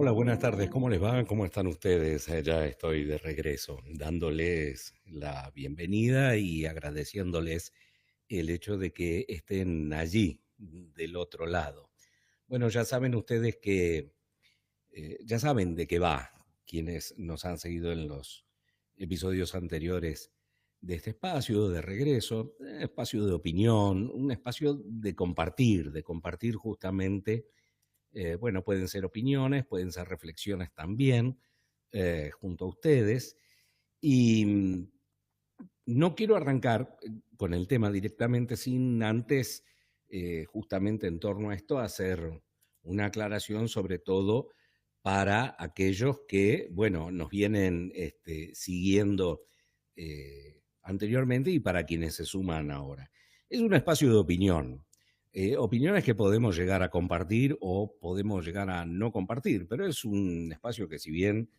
Hola, buenas tardes. ¿Cómo les va? ¿Cómo están ustedes? Ya estoy de regreso, dándoles la bienvenida y agradeciéndoles el hecho de que estén allí, del otro lado. Bueno, ya saben ustedes que, ya saben de qué va, quienes nos han seguido en los episodios anteriores de este espacio de regreso, espacio de opinión, un espacio de compartir justamente bueno, pueden ser opiniones, pueden ser reflexiones también, junto a ustedes. Y no quiero arrancar con el tema directamente sin antes, justamente en torno a esto, hacer una aclaración sobre todo para aquellos que, bueno, nos vienen siguiendo anteriormente y para quienes se suman ahora. Es un espacio de opinión. Opiniones que podemos llegar a compartir o podemos llegar a no compartir, pero es un espacio que si bien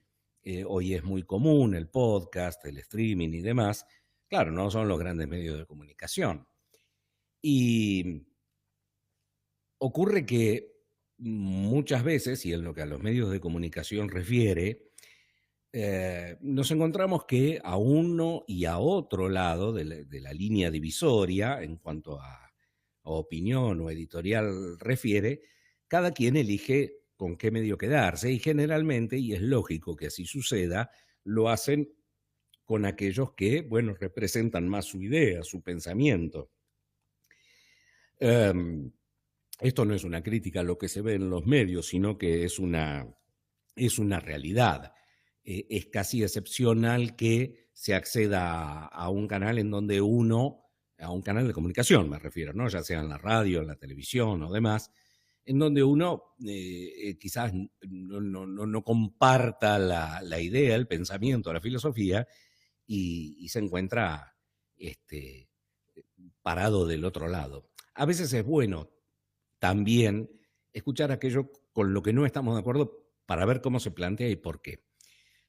hoy es muy común, el podcast, el streaming y demás, claro, no son los grandes medios de comunicación. Y ocurre que muchas veces, y en lo que a los medios de comunicación refiere, nos encontramos que a uno y a otro lado de la línea divisoria, en cuanto a opinión o editorial refiere, cada quien elige con qué medio quedarse y generalmente, y es lógico que así suceda, lo hacen con aquellos que, bueno, representan más su idea, su pensamiento. Em, Esto no es una crítica a lo que se ve en los medios, sino que es una realidad. Es casi excepcional que se acceda a un canal en donde a un canal de comunicación me refiero, ¿no? Ya sea en la radio, en la televisión o demás, en donde uno quizás no comparta la idea, el pensamiento, la filosofía y se encuentra este, parado del otro lado. A veces es bueno también escuchar aquello con lo que no estamos de acuerdo para ver cómo se plantea y por qué.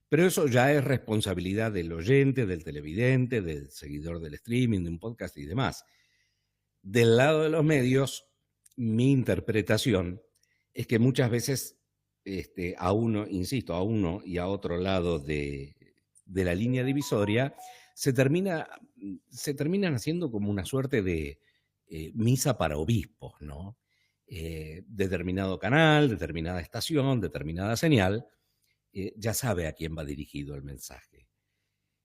Pero eso ya es responsabilidad del oyente, del televidente, del seguidor del streaming, de un podcast y demás. Del lado de los medios, mi interpretación es que muchas veces a uno, insisto, a uno y a otro lado de la línea divisoria, se, termina, se terminan haciendo como una suerte de misa para obispos, ¿no? Determinado canal, determinada estación, determinada señal, ya sabe a quién va dirigido el mensaje.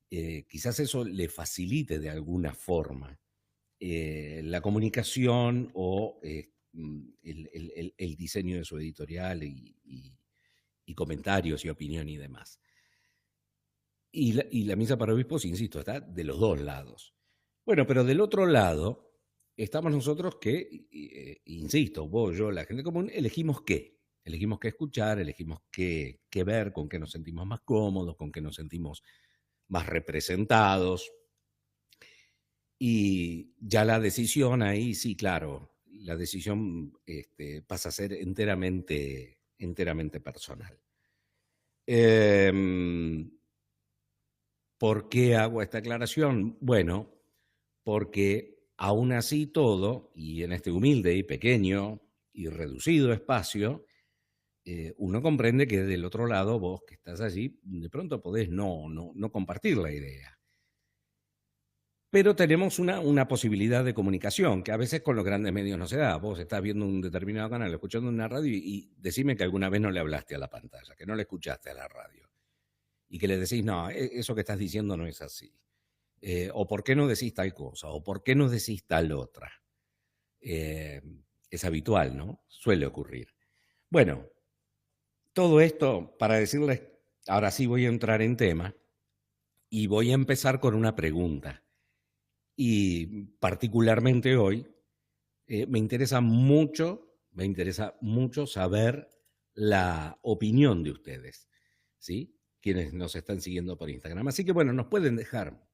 Quizás eso le facilite de alguna forma la comunicación o el diseño de su editorial y comentarios y opinión y demás. Y la misa para obispos, insisto, está de los dos lados. Bueno, pero del otro lado estamos nosotros que, insisto, vos, yo, la gente común, elegimos qué. Elegimos qué escuchar, elegimos qué ver, con qué nos sentimos más cómodos, con qué nos sentimos más representados. Y ya la decisión ahí, sí, claro, la decisión pasa a ser enteramente personal. ¿Por qué hago esta aclaración? Bueno, porque aún así todo, y en este humilde y pequeño y reducido espacio, uno comprende que del otro lado, vos que estás allí, de pronto podés no compartir la idea. Pero tenemos una posibilidad de comunicación que a veces con los grandes medios no se da. Vos estás viendo un determinado canal, escuchando una radio y decime que alguna vez no le hablaste a la pantalla, que no le escuchaste a la radio y que le decís, no, eso que estás diciendo no es así. O por qué no decís tal cosa, o por qué no decís tal otra. Eh, es habitual, ¿no? Suele ocurrir. Bueno, todo esto para decirles, ahora sí voy a entrar en tema y voy a empezar con una pregunta. Y particularmente hoy, me interesa mucho saber la opinión de ustedes, ¿sí? Quienes nos están siguiendo por Instagram. Así que bueno, nos pueden dejar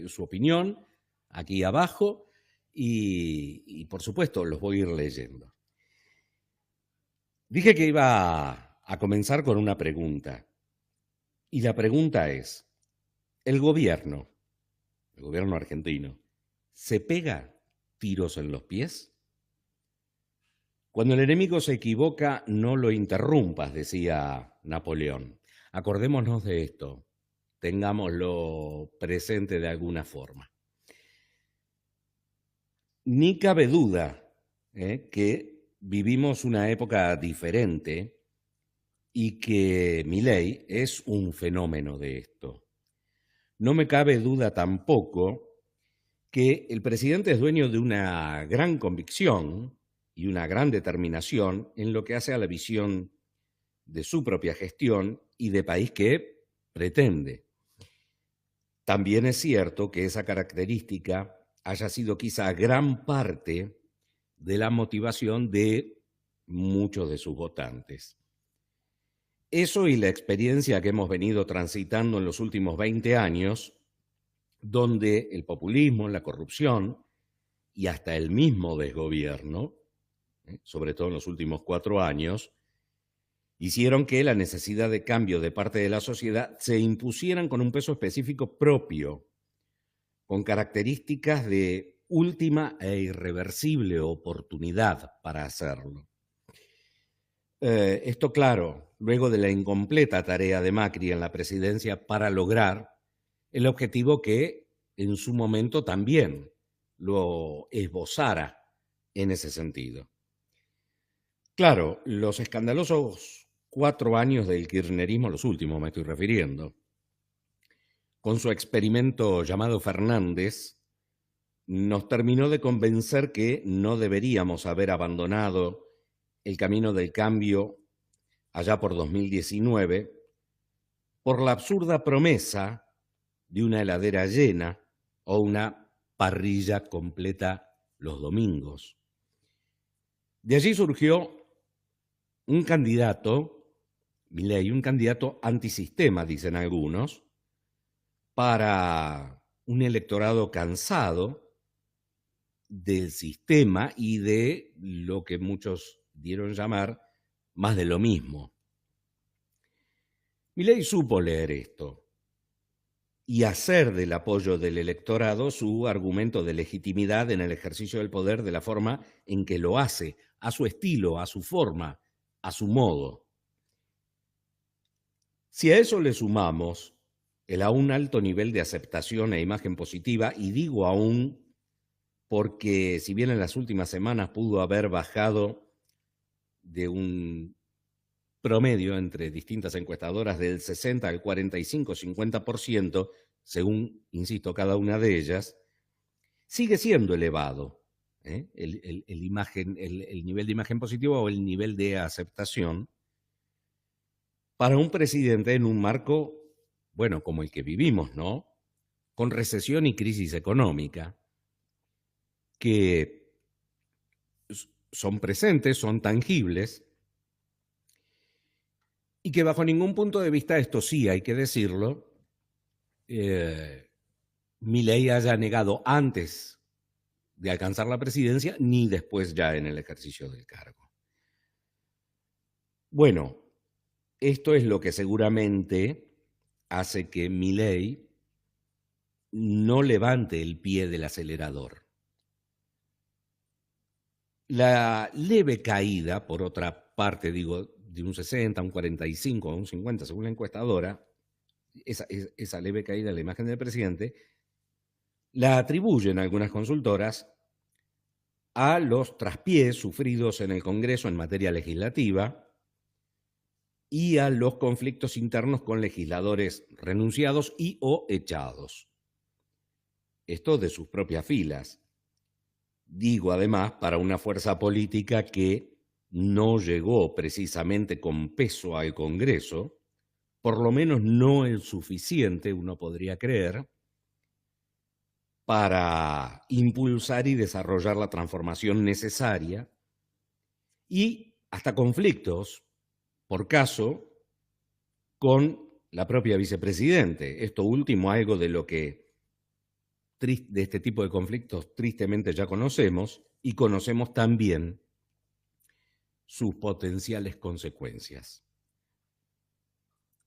su opinión aquí abajo y por supuesto los voy a ir leyendo. Dije que iba a comenzar con una pregunta y la pregunta es, ¿el gobierno argentino, se pega tiros en los pies? Cuando el enemigo se equivoca, no lo interrumpas, decía Napoleón. Acordémonos de esto, tengámoslo presente de alguna forma. Ni cabe duda que vivimos una época diferente y que Milei es un fenómeno de esto. No me cabe duda tampoco que el presidente es dueño de una gran convicción y una gran determinación en lo que hace a la visión de su propia gestión y de país que pretende. También es cierto que esa característica haya sido quizá gran parte de la motivación de muchos de sus votantes. Eso y la experiencia que hemos venido transitando en los últimos 20 años, donde el populismo, la corrupción y hasta el mismo desgobierno, sobre todo en los últimos 4 años, hicieron que la necesidad de cambio de parte de la sociedad se impusieran con un peso específico propio, con características de última e irreversible oportunidad para hacerlo. Esto, claro, luego de la incompleta tarea de Macri en la presidencia para lograr el objetivo que en su momento también lo esbozara en ese sentido. Claro, los escandalosos 4 años del kirchnerismo, los últimos me estoy refiriendo, con su experimento llamado Fernández, nos terminó de convencer que no deberíamos haber abandonado el camino del cambio allá por 2019 por la absurda promesa de una heladera llena o una parrilla completa los domingos. De allí surgió un candidato, Milei, un candidato antisistema, dicen algunos, para un electorado cansado del sistema y de lo que muchos dieron llamar más de lo mismo. Milei supo leer esto y hacer del apoyo del electorado su argumento de legitimidad en el ejercicio del poder de la forma en que lo hace, a su estilo, a su forma, a su modo. Si a eso le sumamos el aún alto nivel de aceptación e imagen positiva, y digo aún porque si bien en las últimas semanas pudo haber bajado de un promedio entre distintas encuestadoras del 60 al 45, 50%, según, insisto, cada una de ellas, sigue siendo elevado el nivel de imagen positiva o el nivel de aceptación para un presidente en un marco, bueno, como el que vivimos, ¿no? Con recesión y crisis económica, que son presentes, son tangibles, y que bajo ningún punto de vista, esto sí hay que decirlo, Milei haya negado antes de alcanzar la presidencia ni después ya en el ejercicio del cargo. Bueno, esto es lo que seguramente hace que Milei no levante el pie del acelerador. La leve caída, por otra parte, digo, de un 60, un 45, un 50, según la encuestadora, esa leve caída en la imagen del presidente, la atribuyen algunas consultoras a los traspiés sufridos en el Congreso en materia legislativa y a los conflictos internos con legisladores renunciados y o echados. Esto de sus propias filas. Digo, además, para una fuerza política que no llegó precisamente con peso al Congreso, por lo menos no el suficiente, uno podría creer, para impulsar y desarrollar la transformación necesaria, y hasta conflictos, por caso, con la propia vicepresidente. Esto último, algo de lo que de este tipo de conflictos tristemente ya conocemos, y conocemos también sus potenciales consecuencias.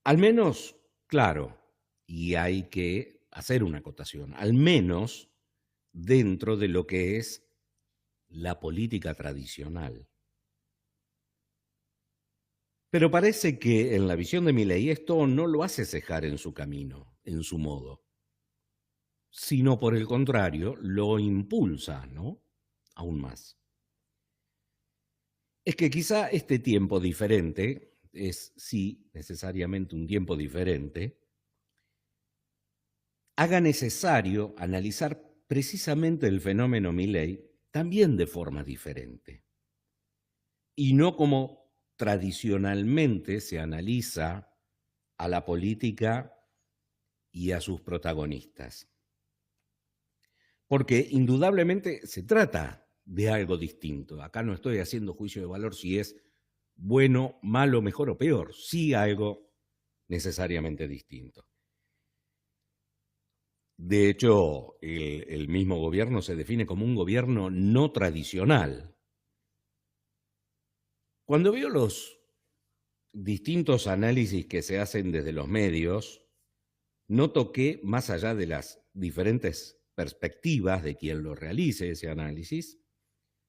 Al menos, claro, y hay que hacer una acotación, al menos dentro de lo que es la política tradicional. Pero parece que en la visión de Milei esto no lo hace cejar en su camino, en su modo, sino por el contrario, lo impulsa, ¿no? Aún más. Es que quizá este tiempo diferente, es sí necesariamente un tiempo diferente, haga necesario analizar precisamente el fenómeno Milei también de forma diferente. Y no como tradicionalmente se analiza a la política y a sus protagonistas. Porque indudablemente se trata de algo distinto. Acá no estoy haciendo juicio de valor si es bueno, malo, mejor o peor. Sí algo necesariamente distinto. De hecho, el mismo gobierno se define como un gobierno no tradicional. Cuando veo los distintos análisis que se hacen desde los medios, noto que, más allá de las diferentes perspectivas de quien lo realice ese análisis,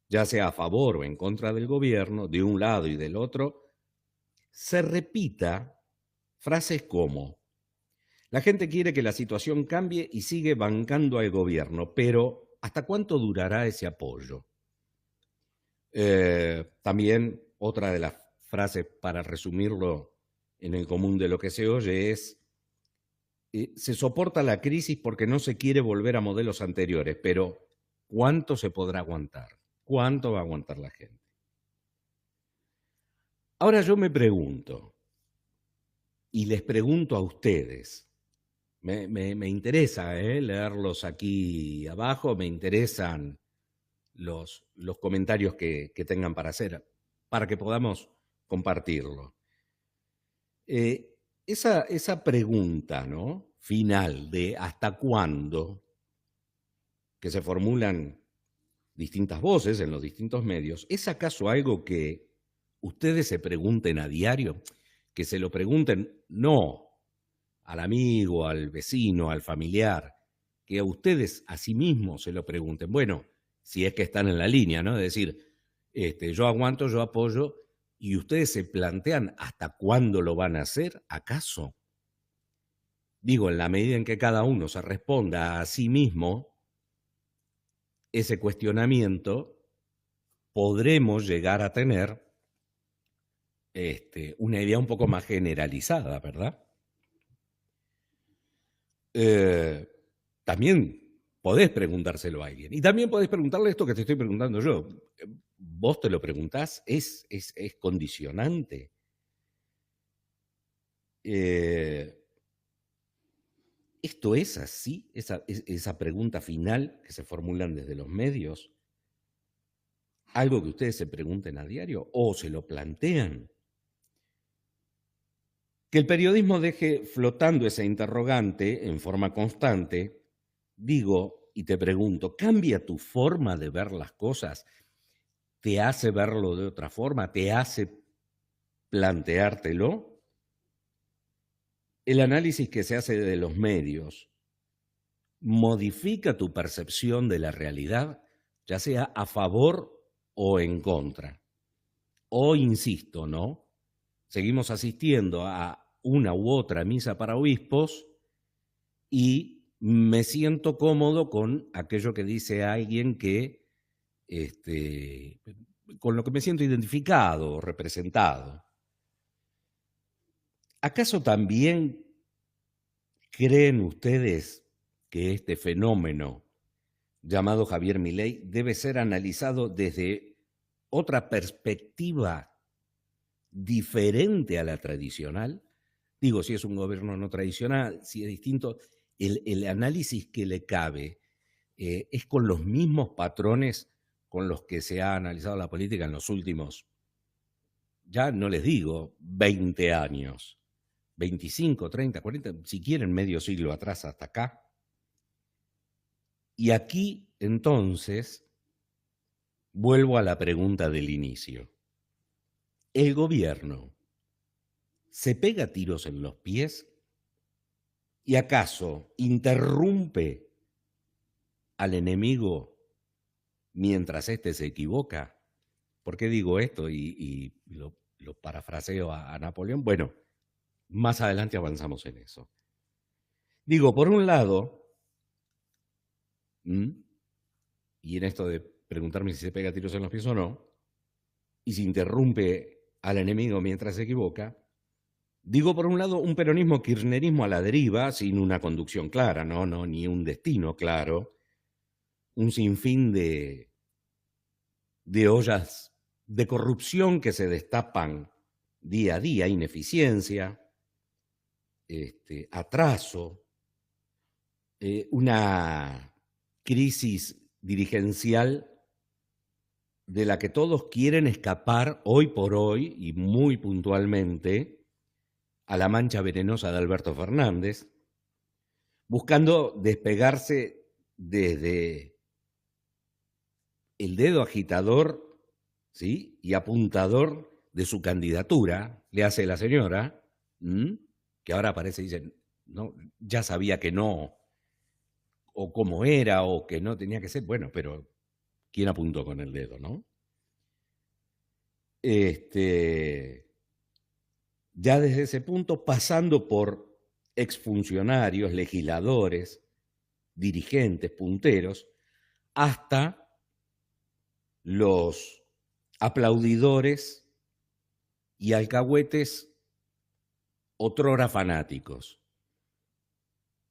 ya sea a favor o en contra del gobierno, de un lado y del otro, se repita frases como: la gente quiere que la situación cambie y sigue bancando al gobierno, pero ¿hasta cuánto durará ese apoyo? También otra de las frases, para resumirlo en el común de lo que se oye, es: se soporta la crisis porque no se quiere volver a modelos anteriores, pero ¿cuánto se podrá aguantar? ¿Cuánto va a aguantar la gente? Ahora yo me pregunto, y les pregunto a ustedes, me interesa leerlos aquí abajo, me interesan los comentarios que tengan para hacer, para que podamos compartirlo. Esa pregunta, ¿no?, final de ¿hasta cuándo?, que se formulan distintas voces en los distintos medios, ¿es acaso algo que ustedes se pregunten a diario? Que se lo pregunten no al amigo, al vecino, al familiar, que a ustedes a sí mismos se lo pregunten. Bueno, si es que están en la línea, ¿no? Es decir, yo aguanto, yo apoyo, y ustedes se plantean hasta cuándo lo van a hacer, ¿acaso? Digo, en la medida en que cada uno se responda a sí mismo ese cuestionamiento, podremos llegar a tener una idea un poco más generalizada, ¿verdad? También podés preguntárselo a alguien. Y también podés preguntarle esto que te estoy preguntando yo. ¿Vos te lo preguntás? ¿Es condicionante? ¿Esto es así? Esa pregunta final que se formulan desde los medios. ¿Algo que ustedes se pregunten a diario o se lo plantean? Que el periodismo deje flotando esa interrogante en forma constante, digo, y te pregunto, ¿cambia tu forma de ver las cosas? ¿Te hace verlo de otra forma? ¿Te hace planteártelo? El análisis que se hace de los medios modifica tu percepción de la realidad, ya sea a favor o en contra. O, insisto, ¿no?, seguimos asistiendo a una u otra misa para obispos y me siento cómodo con aquello que dice alguien que, con lo que me siento identificado o representado. ¿Acaso también creen ustedes que este fenómeno llamado Javier Milei debe ser analizado desde otra perspectiva diferente a la tradicional? Digo, si es un gobierno no tradicional, si es distinto, el análisis que le cabe es con los mismos patrones con los que se ha analizado la política en los últimos, ya no les digo 20 años, 25, 30, 40, si quieren medio siglo atrás hasta acá. Y aquí, entonces, vuelvo a la pregunta del inicio. ¿El gobierno se pega tiros en los pies? ¿Y acaso interrumpe al enemigo mientras éste se equivoca? ¿Por qué digo esto? Y lo lo parafraseo a Napoleón. Bueno, más adelante avanzamos en eso. Digo, por un lado, y en esto de preguntarme si se pega tiros en los pies o no, y si interrumpe al enemigo mientras se equivoca, digo, por un lado, un peronismo kirchnerismo a la deriva, sin una conducción clara, ni un destino claro, un sinfín de ollas de corrupción que se destapan día a día, ineficiencia, atraso, una crisis dirigencial de la que todos quieren escapar hoy por hoy y muy puntualmente a la mancha venenosa de Alberto Fernández, buscando despegarse desde el dedo agitador, ¿sí?, y apuntador de su candidatura, le hace la señora, que ahora parece, dicen, no, ya sabía que no, o cómo era, o que no tenía que ser, bueno, pero ¿quién apuntó con el dedo, no? Ya desde ese punto, pasando por exfuncionarios, legisladores, dirigentes, punteros, hasta los aplaudidores y alcahuetes otrora fanáticos,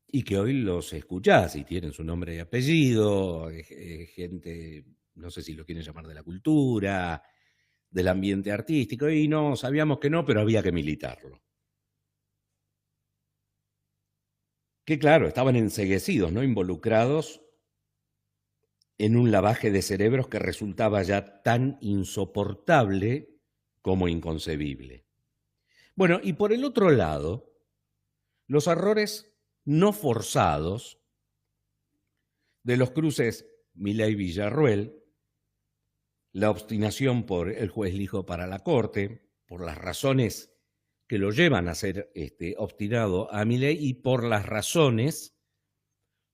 y que hoy los escuchás y tienen su nombre y apellido, gente, no sé si lo quieren llamar de la cultura, del ambiente artístico, y no, sabíamos que no, pero había que militarlo. Que claro, estaban enceguecidos, ¿no?, involucrados en un lavaje de cerebros que resultaba ya tan insoportable como inconcebible. Bueno, y por el otro lado, los errores no forzados de los cruces Milei-Villarruel, la obstinación por el juez Lijo para la Corte, por las razones que lo llevan a ser obstinado a Milei y por las razones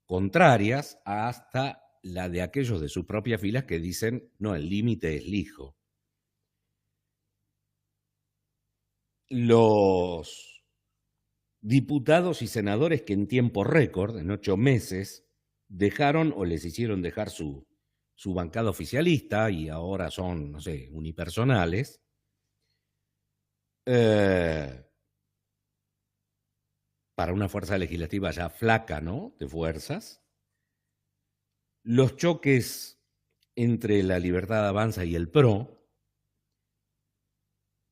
contrarias hasta la de aquellos de sus propias filas que dicen, no, el límite es Lijo. Los diputados y senadores que en tiempo récord, en 8 meses, dejaron o les hicieron dejar su bancada oficialista y ahora son, no sé, unipersonales, para una fuerza legislativa ya flaca, ¿no?, de fuerzas. Los choques entre la Libertad Avanza y el PRO,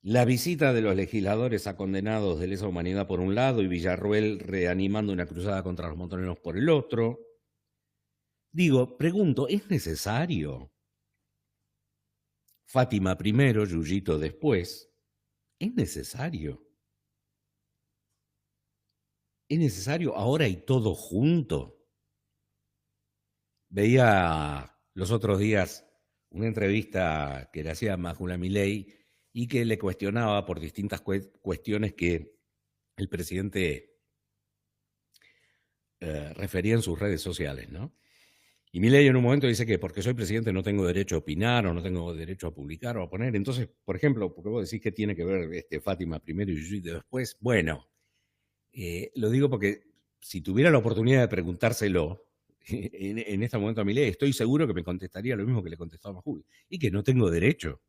la visita de los legisladores a condenados de lesa humanidad por un lado y Villarruel reanimando una cruzada contra los montoneros por el otro. Digo, pregunto, ¿es necesario? Fátima primero, Yuyito después. ¿Es necesario? ¿Es necesario ahora y todo junto? Veía los otros días una entrevista que le hacía Majula Milei y que le cuestionaba por distintas cuestiones que el presidente refería en sus redes sociales, ¿no? Y Milei en un momento dice que porque soy presidente no tengo derecho a opinar o no tengo derecho a publicar o a poner. Entonces, por ejemplo, porque vos decís que tiene que ver Fátima primero y Yuyito después, bueno, lo digo porque si tuviera la oportunidad de preguntárselo en este momento a Milei, estoy seguro que me contestaría lo mismo que le contestó a Majul, y que no tengo derecho.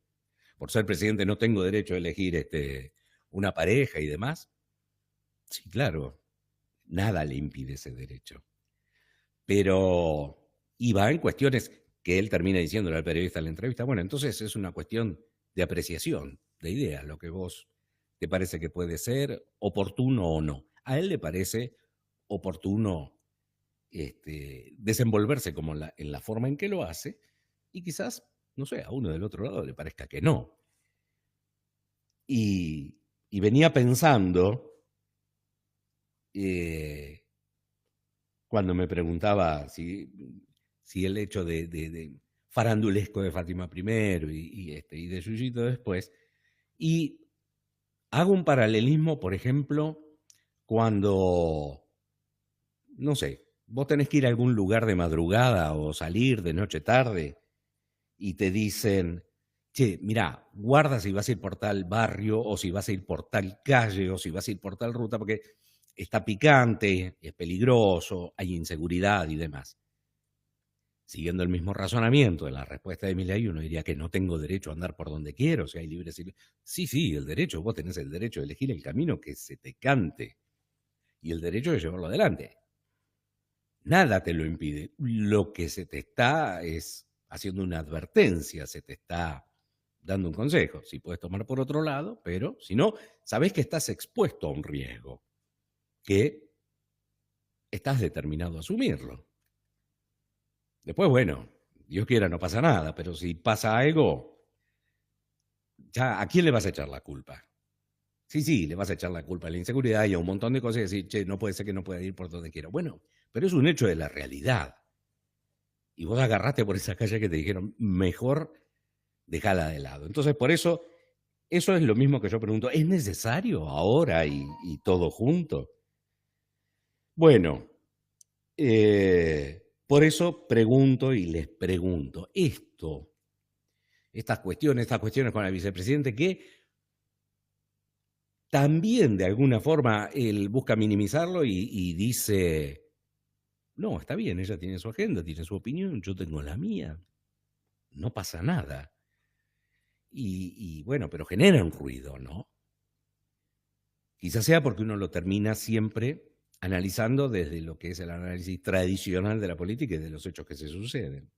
Por ser presidente no tengo derecho a elegir una pareja y demás. Sí, claro, nada le impide ese derecho. Pero, y va en cuestiones que él termina diciéndole al periodista en la entrevista, bueno, entonces es una cuestión de apreciación, de ideas, lo que vos te parece que puede ser oportuno o no. A él le parece oportuno desenvolverse como en la forma en que lo hace, y quizás, no sé, a uno del otro lado le parezca que no. Y venía pensando, cuando me preguntaba si el hecho de farandulesco de Fátima primero y de Yuyito después, y hago un paralelismo, por ejemplo, cuando, no sé, vos tenés que ir a algún lugar de madrugada o salir de noche tarde y te dicen, che, mirá, guarda si vas a ir por tal barrio, o si vas a ir por tal calle, o si vas a ir por tal ruta, porque está picante, es peligroso, hay inseguridad y demás. Siguiendo el mismo razonamiento de la respuesta de Milei, uno diría que no tengo derecho a andar por donde quiero, si hay libre circulación. Sí, el derecho, vos tenés el derecho de elegir el camino que se te cante y el derecho de llevarlo adelante. Nada te lo impide. Lo que se te está es haciendo una advertencia, se te está dando un consejo. Si puedes tomar por otro lado, pero si no, sabés que estás expuesto a un riesgo, que estás determinado a asumirlo. Después, bueno, Dios quiera, no pasa nada, pero si pasa algo, ya, ¿a quién le vas a echar la culpa? Sí, le vas a echar la culpa a la inseguridad y a un montón de cosas y decir, che, no puede ser que no pueda ir por donde quiero. Bueno, pero es un hecho de la realidad. Y vos agarraste por esa calle que te dijeron, mejor dejala de lado. Entonces, por eso, eso es lo mismo que yo pregunto, ¿es necesario ahora y todo junto? Bueno, por eso pregunto y les pregunto, estas cuestiones con el vicepresidente que también de alguna forma él busca minimizarlo y dice, no, está bien, ella tiene su agenda, tiene su opinión, yo tengo la mía, no pasa nada. Y bueno, pero genera un ruido, ¿no? Quizás sea porque uno lo termina siempre analizando desde lo que es el análisis tradicional de la política y de los hechos que se suceden.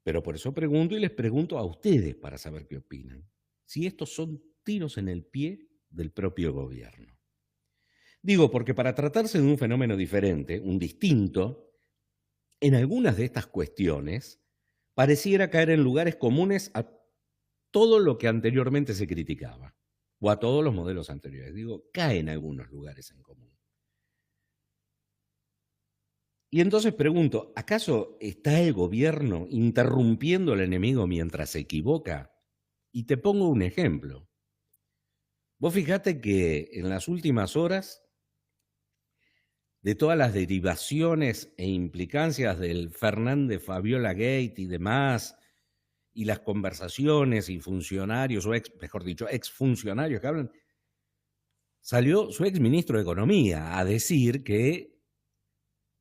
Pero por eso pregunto y les pregunto a ustedes para saber qué opinan. Si estos son tiros en el pie del propio gobierno. Digo, porque para tratarse de un fenómeno diferente, un distinto, en algunas de estas cuestiones pareciera caer en lugares comunes a todo lo que anteriormente se criticaba, o a todos los modelos anteriores. Digo, cae en algunos lugares en común. Y entonces pregunto, ¿acaso está el gobierno interrumpiendo al enemigo mientras se equivoca? Y te pongo un ejemplo. Vos fijate que en las últimas horas, de todas las derivaciones e implicancias del Fernández Fabiola Gate y demás, y las conversaciones y funcionarios, o mejor dicho, exfuncionarios que hablan, salió su exministro de Economía a decir que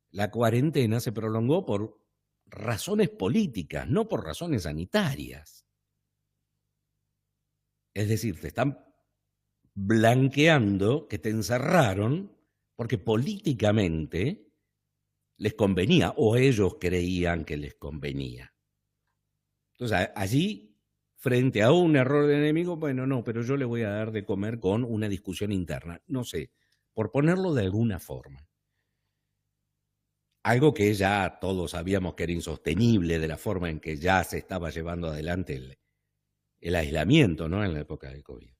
la cuarentena se prolongó por razones políticas, no por razones sanitarias. Es decir, te están blanqueando que te encerraron porque políticamente les convenía o ellos creían que les convenía. Entonces, allí, frente a un error del enemigo, bueno, no, pero yo le voy a dar de comer con una discusión interna. No sé, por ponerlo de alguna forma. Algo que ya todos sabíamos que era insostenible de la forma en que ya se estaba llevando adelante el aislamiento, ¿no? En la época del COVID.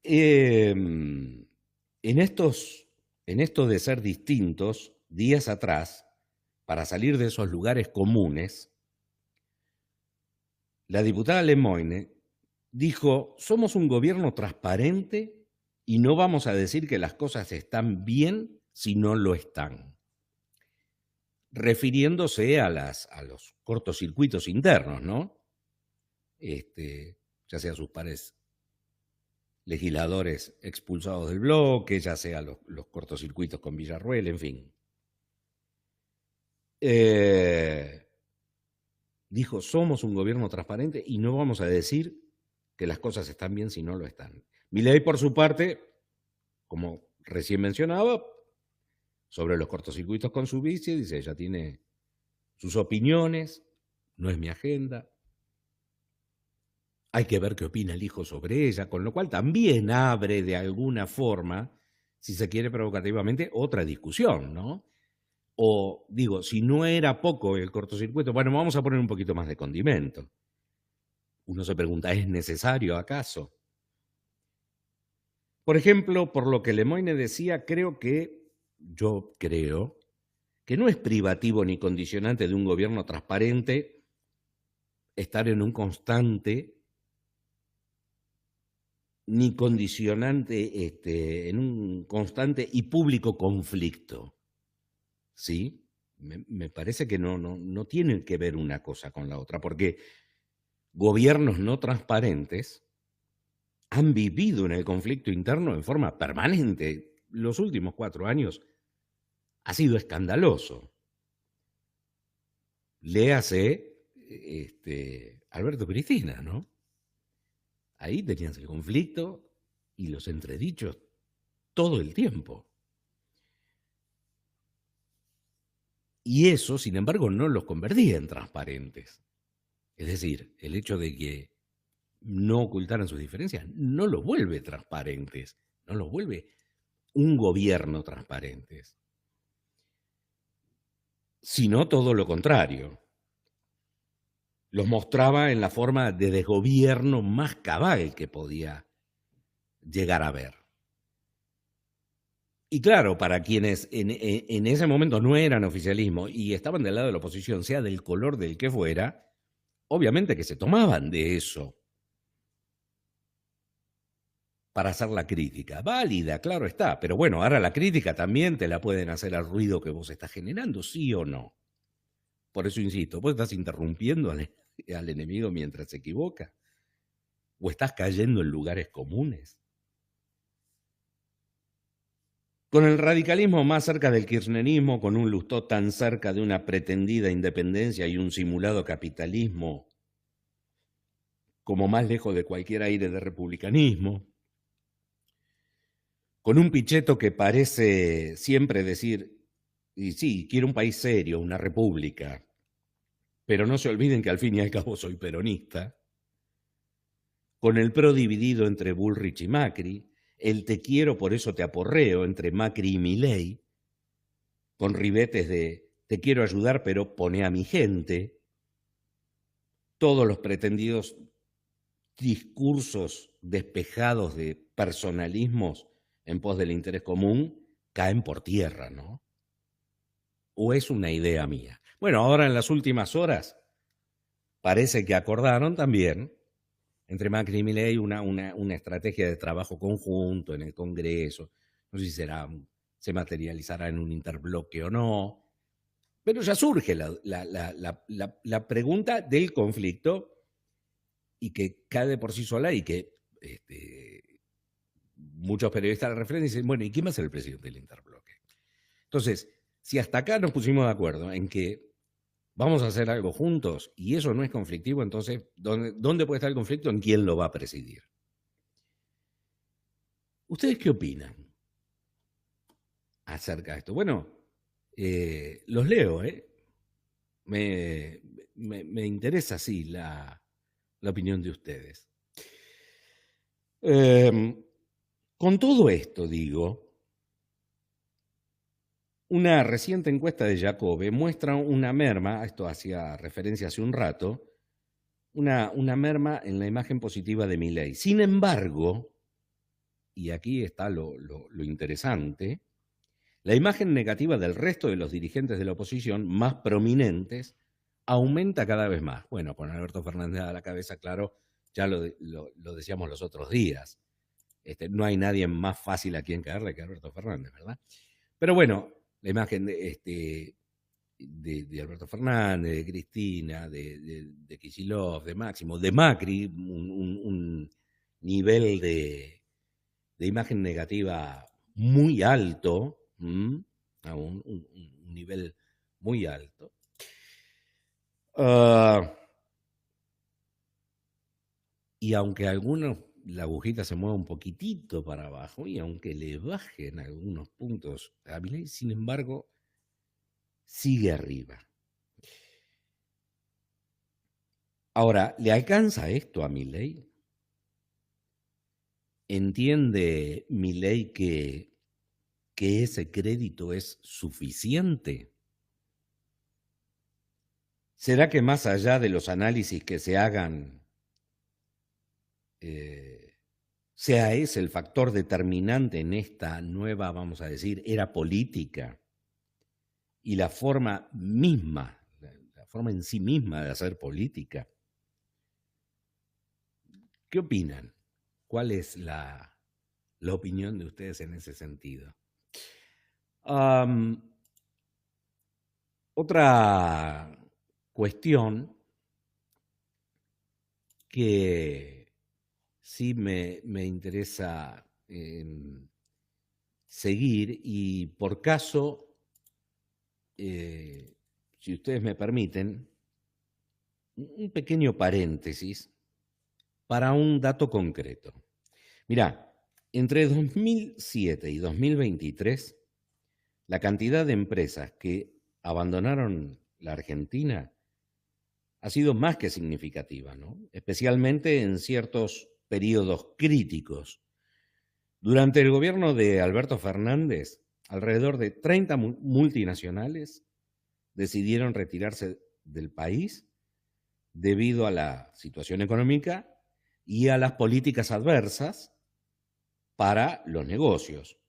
En esto de ser distintos, días atrás, para salir de esos lugares comunes, la diputada Lemoyne dijo, somos un gobierno transparente y no vamos a decir que las cosas están bien si no lo están. Refiriéndose a los cortocircuitos internos, ¿no? Ya sea sus pares legisladores expulsados del bloque, ya sea los cortocircuitos con Villarruel, en fin. Dijo, somos un gobierno transparente y no vamos a decir que las cosas están bien si no lo están. Milei, por su parte, como recién mencionaba, sobre los cortocircuitos con su vice, dice, ella tiene sus opiniones, no es mi agenda. Hay que ver qué opina el hijo sobre ella, con lo cual también abre de alguna forma, si se quiere provocativamente, otra discusión, ¿no? O digo, si no era poco el cortocircuito, bueno, vamos a poner un poquito más de condimento. Uno se pregunta, ¿es necesario acaso? Por ejemplo, por lo que Lemoyne decía, yo creo que no es privativo ni condicionante de un gobierno transparente estar en un constante ni condicionante en un constante y público conflicto, ¿sí? Me parece que no tienen que ver una cosa con la otra, porque gobiernos no transparentes han vivido en el conflicto interno en forma permanente. Los últimos 4 años ha sido escandaloso. Léase Alberto Cristina, ¿no? Ahí tenías el conflicto y los entredichos todo el tiempo. Y eso, sin embargo, no los convertía en transparentes. Es decir, el hecho de que no ocultaran sus diferencias no los vuelve transparentes, no los vuelve un gobierno transparentes, sino todo lo contrario. Los mostraba en la forma de desgobierno más cabal que podía llegar a ver. Y claro, para quienes en ese momento no eran oficialismo y estaban del lado de la oposición, sea del color del que fuera, obviamente que se tomaban de eso para hacer la crítica. Válida, claro está, pero bueno, ahora la crítica también te la pueden hacer al ruido que vos estás generando, ¿sí o no? Por eso insisto, vos estás interrumpiendo al enemigo mientras se equivoca, o estás cayendo en lugares comunes. Con el radicalismo más cerca del kirchnerismo, con un Lustó tan cerca de una pretendida independencia y un simulado capitalismo como más lejos de cualquier aire de republicanismo, con un Pichetto que parece siempre decir, y sí, quiero un país serio, una república, pero no se olviden que al fin y al cabo soy peronista, con el PRO dividido entre Bullrich y Macri, el te quiero por eso te aporreo entre Macri y Milei, con ribetes de te quiero ayudar pero pone a mi gente, todos los pretendidos discursos despejados de personalismos en pos del interés común caen por tierra, ¿no? ¿O es una idea mía? Bueno, ahora en las últimas horas parece que acordaron también entre Macri y Milei una estrategia de trabajo conjunto en el Congreso. No sé si se materializará en un interbloque o no, pero ya surge la pregunta del conflicto y que cae por sí sola y que muchos periodistas la refieren y dicen, bueno, ¿y quién va a ser el presidente del interbloque? Entonces, si hasta acá nos pusimos de acuerdo en que vamos a hacer algo juntos y eso no es conflictivo, entonces, ¿dónde puede estar el conflicto? ¿En quién lo va a presidir? ¿Ustedes qué opinan acerca de esto? Bueno, los leo, ¿eh? Me interesa, sí, la opinión de ustedes. Con todo esto, digo, una reciente encuesta de Jacobe muestra una merma, esto hacía referencia hace un rato, una merma en la imagen positiva de Milei. Sin embargo, y aquí está lo interesante, la imagen negativa del resto de los dirigentes de la oposición más prominentes aumenta cada vez más. Bueno, con Alberto Fernández a la cabeza, claro, ya lo decíamos los otros días. No hay nadie más fácil a quien caerle que Alberto Fernández, ¿verdad? Pero bueno, la imagen de Alberto Fernández, de Cristina, de Kicillof, de Máximo, de Macri, un nivel de imagen negativa muy alto, un nivel muy alto. Y aunque algunos, la agujita se mueva un poquitito para abajo, y aunque le bajen algunos puntos a Milei, sin embargo, sigue arriba. Ahora, ¿le alcanza esto a Milei? ¿Entiende Milei que ese crédito es suficiente? ¿Será que más allá de los análisis que se hagan, sea ese el factor determinante en esta nueva, vamos a decir, era política y la forma misma, la forma en sí misma de hacer política? ¿Qué opinan? ¿Cuál es la opinión de ustedes en ese sentido? Otra cuestión que sí me interesa seguir y por caso, si ustedes me permiten, un pequeño paréntesis para un dato concreto. Mirá, entre 2007 y 2023, la cantidad de empresas que abandonaron la Argentina ha sido más que significativa, ¿no? Especialmente en ciertos periodos críticos. Durante el gobierno de Alberto Fernández, alrededor de 30 multinacionales decidieron retirarse del país debido a la situación económica y a las políticas adversas para los negocios.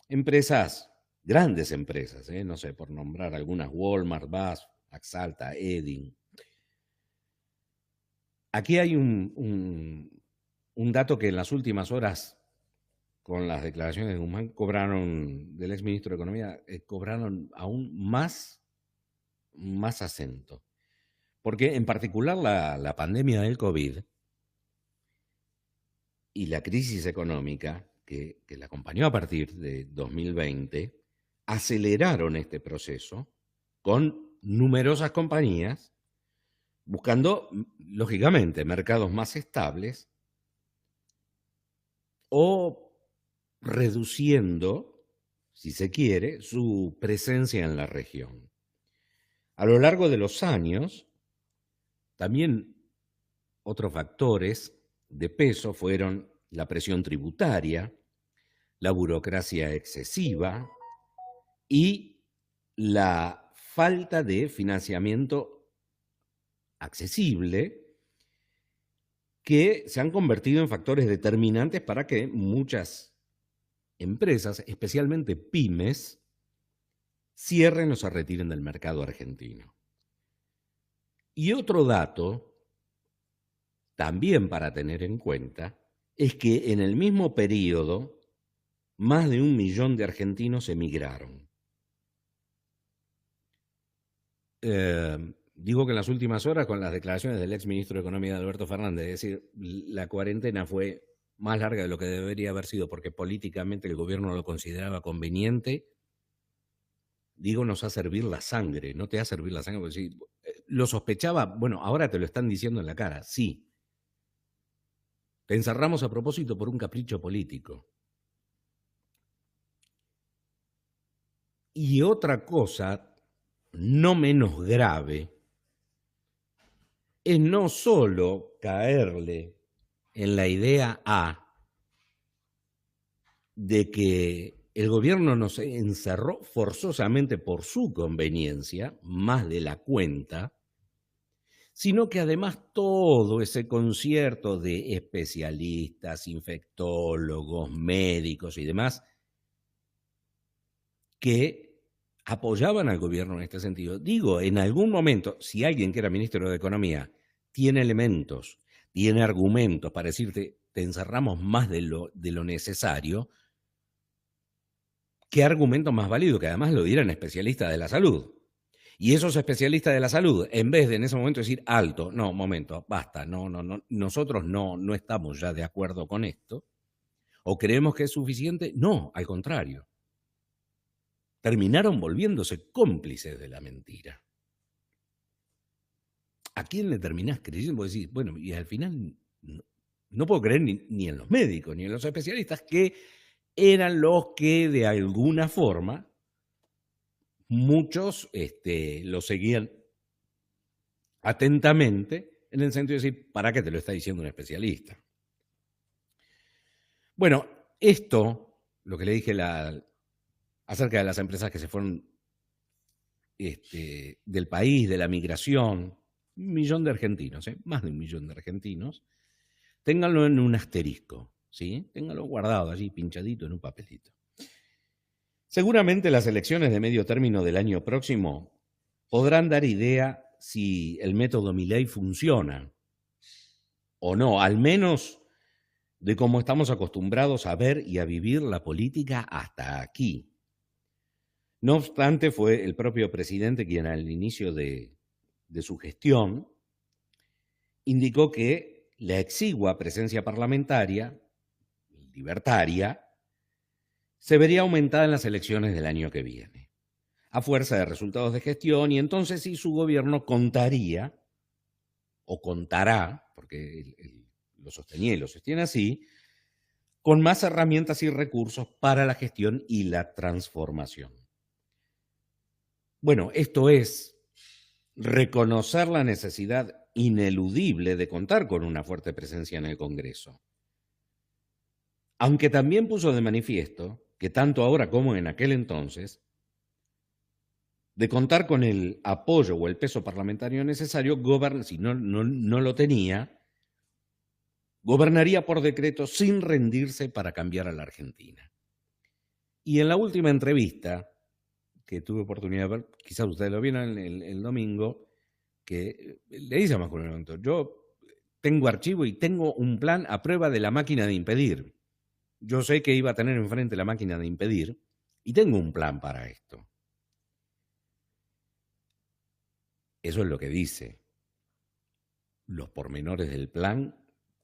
Empresas, grandes empresas, no sé, por nombrar algunas, Walmart, BASF, Axalta, Edin. Aquí hay un dato que en las últimas horas, con las declaraciones de Guzmán, cobraron, del exministro de Economía, cobraron aún más acento. Porque en particular la pandemia del COVID y la crisis económica que la acompañó a partir de 2020, aceleraron este proceso con numerosas compañías buscando, lógicamente, mercados más estables o reduciendo, si se quiere, su presencia en la región. A lo largo de los años, también otros factores de peso fueron la presión tributaria, la burocracia excesiva y la falta de financiamiento accesible, que se han convertido en factores determinantes para que muchas empresas, especialmente pymes, cierren o se retiren del mercado argentino. Y otro dato, también para tener en cuenta, es que en el mismo periodo más de 1 millón de argentinos emigraron. Digo que en las últimas horas, con las declaraciones del exministro de Economía, Alberto Fernández, es decir, la cuarentena fue más larga de lo que debería haber sido porque políticamente el gobierno lo consideraba conveniente. Digo, nos va a servir la sangre, no te va a servir la sangre. Porque si lo sospechaba, bueno, ahora te lo están diciendo en la cara, sí. Te encerramos a propósito por un capricho político. Y otra cosa, no menos grave, es no solo caerle en la idea A de que el gobierno nos encerró forzosamente por su conveniencia, más de la cuenta, sino que además todo ese concierto de especialistas, infectólogos, médicos y demás, que apoyaban al gobierno en este sentido. Digo, en algún momento, si alguien que era ministro de Economía tiene elementos, tiene argumentos para decirte, te encerramos más de lo necesario, ¿qué argumento más válido? Que además lo dieran especialistas de la salud. Y esos especialistas de la salud, en vez de en ese momento decir, alto, no, momento, basta, no, nosotros no estamos ya de acuerdo con esto, o creemos que es suficiente, no, al contrario. Terminaron volviéndose cómplices de la mentira. ¿A quién le terminás creyendo? Vos decís, bueno, y al final no puedo creer ni en los médicos, ni en los especialistas, que eran los que de alguna forma muchos lo seguían atentamente en el sentido de decir, ¿para qué te lo está diciendo un especialista? Bueno, esto, lo que le dije acerca de las empresas que se fueron del país, de la migración, 1 millón de argentinos, más de 1 millón de argentinos, ténganlo en un asterisco, ¿sí? Ténganlo guardado allí, pinchadito en un papelito. Seguramente las elecciones de medio término del año próximo podrán dar idea si el método Milei funciona o no, al menos de cómo estamos acostumbrados a ver y a vivir la política hasta aquí. No obstante, fue el propio presidente quien al inicio de su gestión indicó que la exigua presencia parlamentaria, libertaria, se vería aumentada en las elecciones del año que viene, a fuerza de resultados de gestión, y entonces sí su gobierno contaría, o contará, porque él lo sostenía y lo sostiene así, con más herramientas y recursos para la gestión y la transformación. Bueno, esto es reconocer la necesidad ineludible de contar con una fuerte presencia en el Congreso. Aunque también puso de manifiesto que tanto ahora como en aquel entonces, de contar con el apoyo o el peso parlamentario necesario, si no lo tenía, gobernaría por decreto sin rendirse para cambiar a la Argentina. Y en la última entrevista que tuve oportunidad de ver, quizás ustedes lo vieron el domingo, que le dice a Macron, yo tengo archivo y tengo un plan a prueba de la máquina de impedir. Yo sé que iba a tener enfrente la máquina de impedir y tengo un plan para esto. Eso es lo que dice. Los pormenores del plan,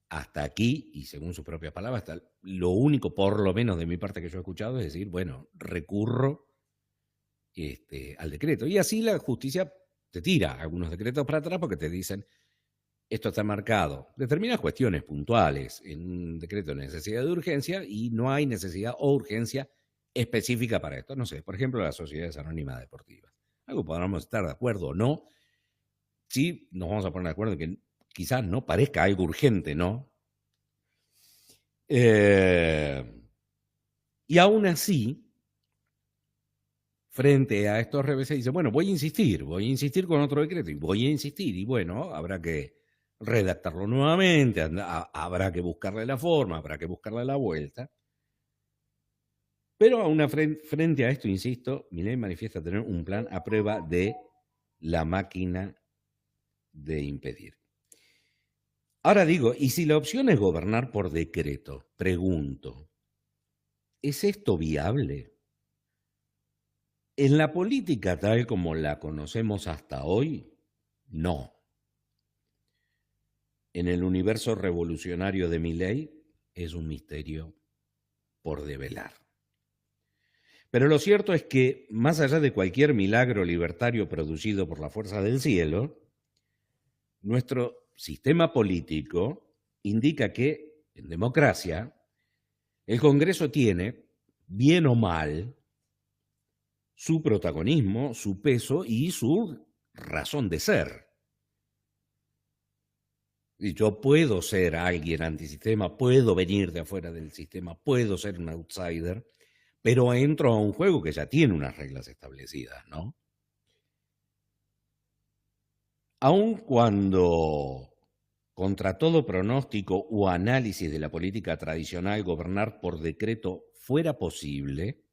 hasta aquí, y según sus propias palabras, lo único, por lo menos de mi parte que yo he escuchado, es decir, bueno, recurro al decreto. Y así la justicia te tira algunos decretos para atrás porque te dicen, esto está marcado, determinadas cuestiones puntuales en un decreto de necesidad de urgencia y no hay necesidad o urgencia específica para esto. No sé, por ejemplo, las sociedades anónimas deportivas. Algo podríamos estar de acuerdo o no. Sí, nos vamos a poner de acuerdo en que quizás no parezca algo urgente, ¿no? Y aún así, frente a estos reveses, dice, bueno, voy a insistir con otro decreto y voy a insistir. Y bueno, habrá que redactarlo nuevamente, habrá que buscarle la forma, habrá que buscarle la vuelta. Pero frente a esto, insisto, Milei manifiesta tener un plan a prueba de la máquina de impedir. Ahora digo, y si la opción es gobernar por decreto, pregunto, ¿es esto viable? En la política tal como la conocemos hasta hoy, no. En el universo revolucionario de Milei es un misterio por develar. Pero lo cierto es que, más allá de cualquier milagro libertario producido por la fuerza del cielo, nuestro sistema político indica que, en democracia, el Congreso tiene, bien o mal, su protagonismo, su peso y su razón de ser. Y yo puedo ser alguien antisistema, puedo venir de afuera del sistema, puedo ser un outsider, pero entro a un juego que ya tiene unas reglas establecidas, ¿no? Aun cuando, contra todo pronóstico o análisis de la política tradicional, gobernar por decreto fuera posible,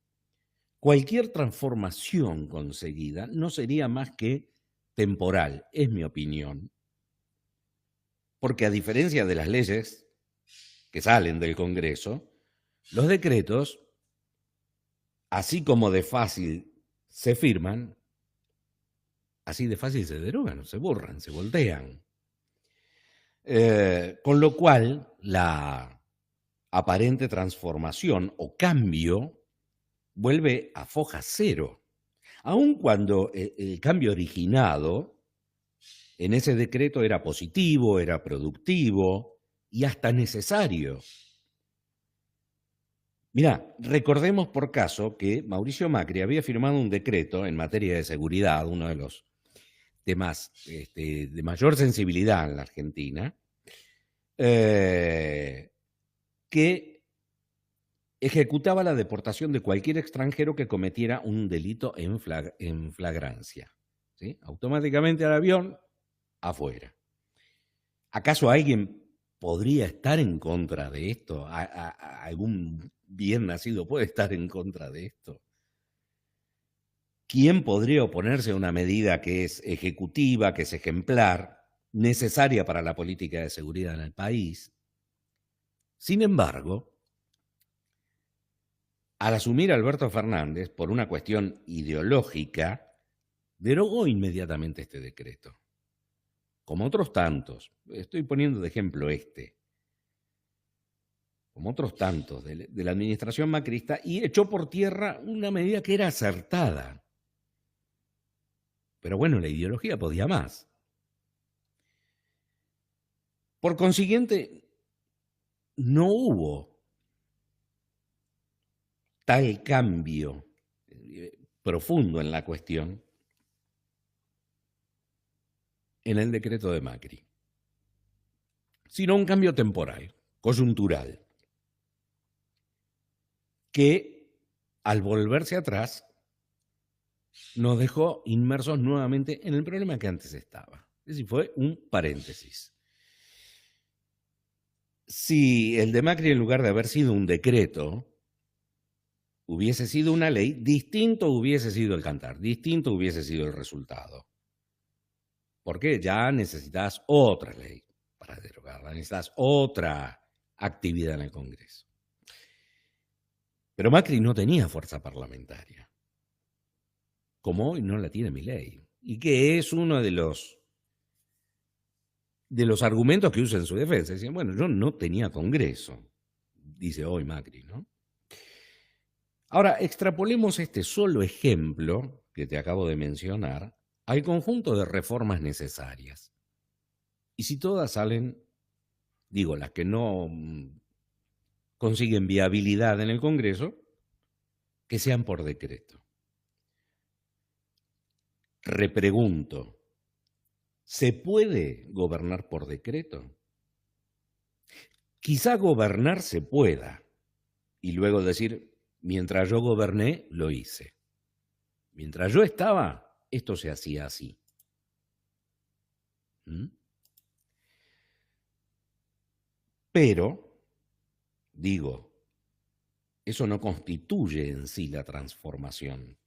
cualquier transformación conseguida no sería más que temporal, es mi opinión. Porque a diferencia de las leyes que salen del Congreso, los decretos, así como de fácil se firman, así de fácil se derogan, se borran, se voltean. Con lo cual, la aparente transformación o cambio vuelve a foja cero. Aun cuando el cambio originado en ese decreto era positivo, era productivo y hasta necesario. Mirá, recordemos por caso que Mauricio Macri había firmado un decreto en materia de seguridad, uno de los temas de mayor sensibilidad en la Argentina, que ejecutaba la deportación de cualquier extranjero que cometiera un delito en flagrancia. ¿Sí? Automáticamente al avión, afuera. ¿Acaso alguien podría estar en contra de esto? ¿Algún bien nacido puede estar en contra de esto? ¿Quién podría oponerse a una medida que es ejecutiva, que es ejemplar, necesaria para la política de seguridad en el país? Sin embargo, Al asumir Alberto Fernández, por una cuestión ideológica, derogó inmediatamente este decreto. Como otros tantos, estoy poniendo de ejemplo como otros tantos de la administración macrista, y echó por tierra una medida que era acertada. Pero bueno, la ideología podía más. Por consiguiente, no hubo tal cambio profundo en la cuestión en el decreto de Macri, sino un cambio temporal, coyuntural, que al volverse atrás nos dejó inmersos nuevamente en el problema que antes estaba. Es decir, fue un paréntesis. Si el de Macri, en lugar de haber sido un decreto, hubiese sido una ley, distinto hubiese sido el cantar, distinto hubiese sido el resultado. Porque ya necesitas otra ley para derogarla, necesitas otra actividad en el Congreso. Pero Macri no tenía fuerza parlamentaria, como hoy no la tiene Milei, y que es uno de los argumentos que usa en su defensa. Decían, bueno, yo no tenía Congreso, dice hoy Macri, ¿no? Ahora, extrapolemos este solo ejemplo que te acabo de mencionar al conjunto de reformas necesarias. Y si todas salen, digo, las que no consiguen viabilidad en el Congreso, que sean por decreto. Repregunto, ¿se puede gobernar por decreto? Quizá gobernar se pueda, y luego decir, mientras yo goberné, lo hice. Mientras yo estaba, esto se hacía así. Pero, digo, eso no constituye en sí la transformación.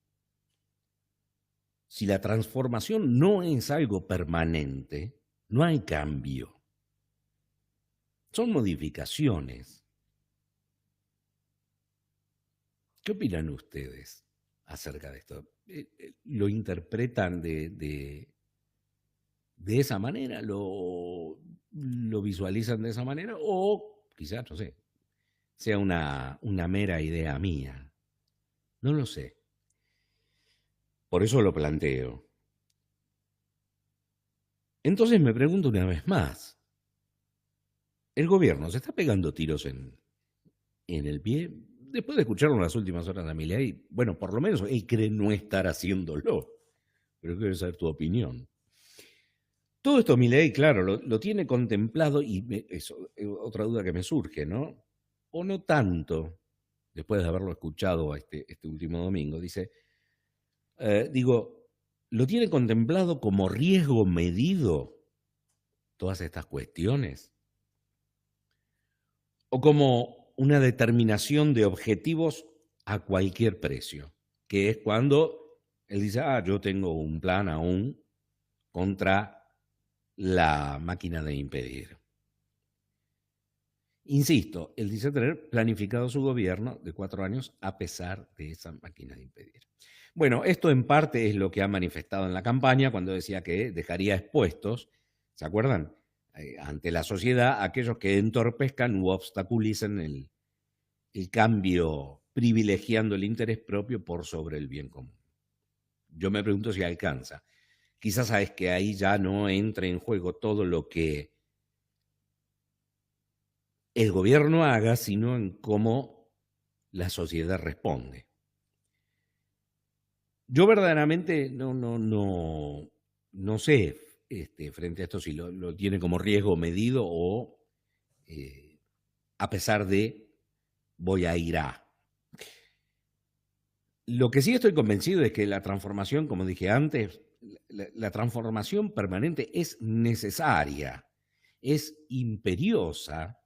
Si la transformación no es algo permanente, no hay cambio. Son modificaciones. ¿Qué opinan ustedes acerca de esto? ¿Lo interpretan de esa manera? ¿Lo visualizan de esa manera? O quizás, no sé, sea una mera idea mía. No lo sé. Por eso lo planteo. Entonces me pregunto una vez más, ¿el gobierno se está pegando tiros en el pie? Después de escucharlo en las últimas horas de Milei, bueno, por lo menos él cree no estar haciéndolo. Pero quiero saber tu opinión. Todo esto Milei, claro, lo tiene contemplado y eso, otra duda que me surge, ¿no? O no tanto, después de haberlo escuchado este último domingo, dice, ¿lo tiene contemplado como riesgo medido todas estas cuestiones? ¿O como una determinación de objetivos a cualquier precio? Que es cuando él dice, yo tengo un plan aún contra la máquina de impedir. Insisto, él dice tener planificado su gobierno de 4 años a pesar de esa máquina de impedir. Bueno, esto en parte es lo que ha manifestado en la campaña cuando decía que dejaría expuestos, ¿se acuerdan? Ante la sociedad, aquellos que entorpezcan u obstaculicen el cambio privilegiando el interés propio por sobre el bien común. Yo me pregunto si alcanza. Quizás sabes que ahí ya no entre en juego todo lo que el gobierno haga, sino en cómo la sociedad responde. Yo verdaderamente no sé frente a esto si lo tiene como riesgo medido o a pesar de voy a ir a. Lo que sí estoy convencido es que la transformación, como dije antes, la transformación permanente es necesaria, es imperiosa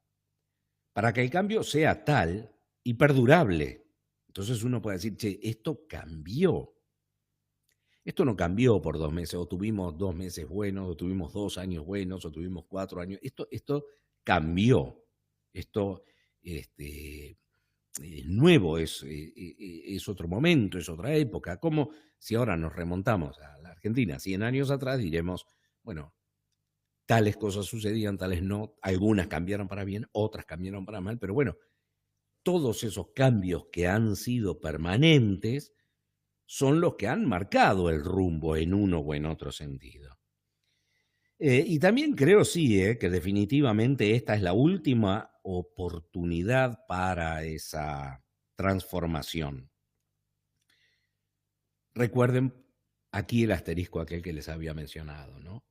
para que el cambio sea tal y perdurable. Entonces uno puede decir, che, esto cambió. Esto no cambió por 2 meses, o tuvimos 2 meses buenos, o tuvimos 2 años buenos, o tuvimos 4 años. Esto cambió. Esto nuevo, es otro momento, es otra época. Como si ahora nos remontamos a la Argentina 100 años atrás, diremos, bueno, tales cosas sucedían, tales no, algunas cambiaron para bien, otras cambiaron para mal, pero bueno, todos esos cambios que han sido permanentes son los que han marcado el rumbo en uno o en otro sentido. Y también creo, sí, que definitivamente esta es la última oportunidad para esa transformación. Recuerden aquí el asterisco aquel que les había mencionado, ¿no?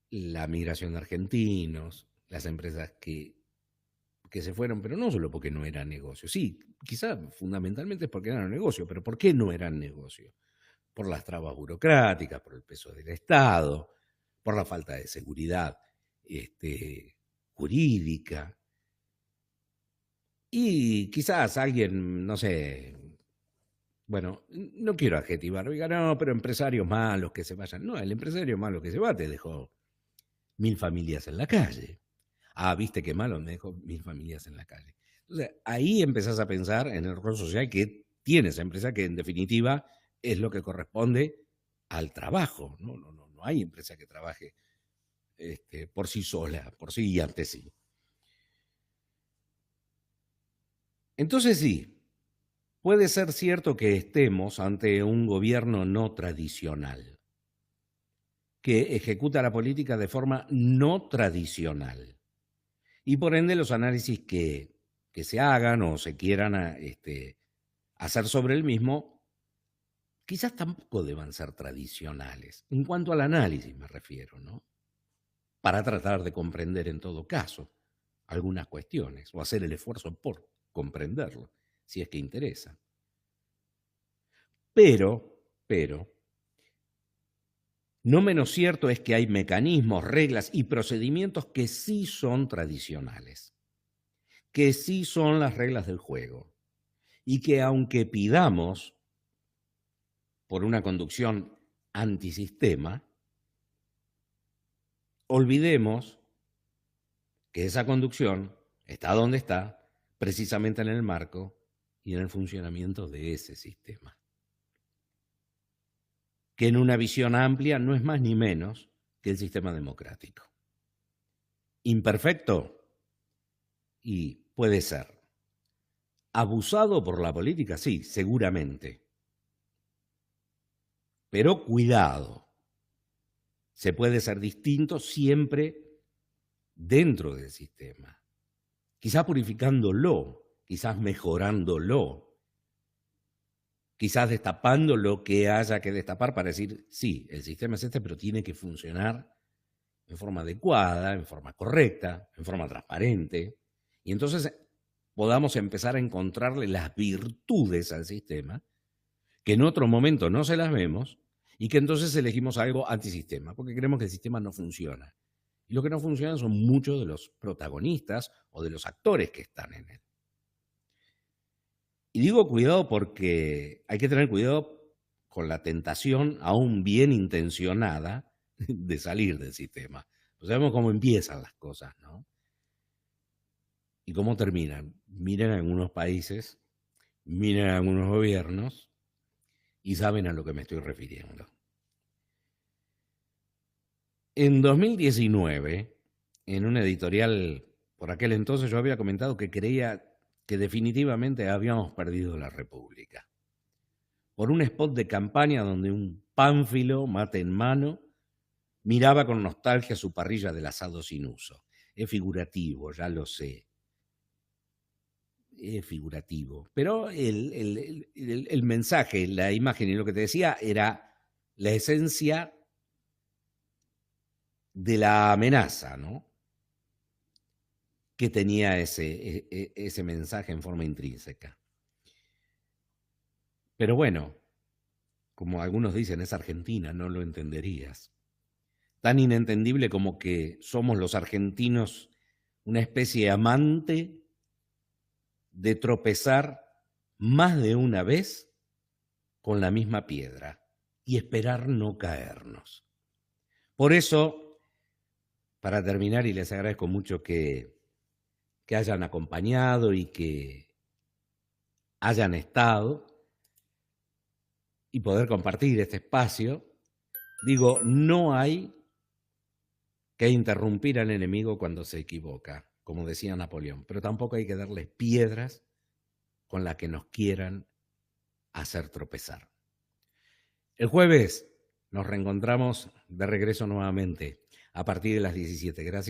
La migración de argentinos, las empresas que se fueron, pero no solo porque no eran negocio. Sí, quizá fundamentalmente es porque eran negocio, pero ¿por qué no eran negocio? Por las trabas burocráticas, por el peso del Estado, por la falta de seguridad jurídica. Y quizás alguien, no sé, bueno, no quiero adjetivar, oiga, no, pero empresarios malos que se vayan. No, el empresario malo que se va te dejó 1000 familias en la calle. Ah, viste qué malo, me dejó 1000 familias en la calle. Entonces, ahí empezás a pensar en el rol social que tiene esa empresa, que en definitiva es lo que corresponde al trabajo. No hay empresa que trabaje por sí sola, por sí y ante sí. Entonces sí, puede ser cierto que estemos ante un gobierno no tradicional, que ejecuta la política de forma no tradicional. Y por ende los análisis que se hagan o se quieran hacer sobre el mismo, quizás tampoco deban ser tradicionales. En cuanto al análisis me refiero, ¿no? Para tratar de comprender en todo caso algunas cuestiones o hacer el esfuerzo por comprenderlo, si es que interesa. Pero, no menos cierto es que hay mecanismos, reglas y procedimientos que sí son tradicionales, que sí son las reglas del juego, y que aunque pidamos por una conducción antisistema, olvidemos que esa conducción está donde está, precisamente en el marco y en el funcionamiento de ese sistema, que en una visión amplia no es más ni menos que el sistema democrático. ¿Imperfecto? Y puede ser. ¿Abusado por la política? Sí, seguramente. Pero cuidado, se puede ser distinto siempre dentro del sistema, quizás purificándolo, quizás mejorándolo, quizás destapando lo que haya que destapar para decir, sí, el sistema es este, pero tiene que funcionar en forma adecuada, en forma correcta, en forma transparente, y entonces podamos empezar a encontrarle las virtudes al sistema, que en otro momento no se las vemos, y que entonces elegimos algo antisistema, porque creemos que el sistema no funciona. Y lo que no funciona son muchos de los protagonistas o de los actores que están en él. Y digo cuidado porque hay que tener cuidado con la tentación, aún bien intencionada, de salir del sistema. Pues sabemos cómo empiezan las cosas, ¿no? Y cómo terminan. Miren algunos países, miren algunos gobiernos y saben a lo que me estoy refiriendo. En 2019, en un editorial, por aquel entonces yo había comentado que creía que definitivamente habíamos perdido la República. Por un spot de campaña donde un pánfilo, mate en mano, miraba con nostalgia su parrilla del asado sin uso. Es figurativo, ya lo sé. Es figurativo. Pero el mensaje, la imagen y lo que te decía era la esencia de la amenaza, ¿no? Que tenía ese mensaje en forma intrínseca. Pero bueno, como algunos dicen, es Argentina, no lo entenderías. Tan inentendible como que somos los argentinos una especie amante de tropezar más de una vez con la misma piedra y esperar no caernos. Por eso, para terminar, y les agradezco mucho que que hayan acompañado y que hayan estado y poder compartir este espacio. Digo, no hay que interrumpir al enemigo cuando se equivoca, como decía Napoleón, pero tampoco hay que darles piedras con las que nos quieran hacer tropezar. El jueves nos reencontramos de regreso nuevamente a partir de las 17. Gracias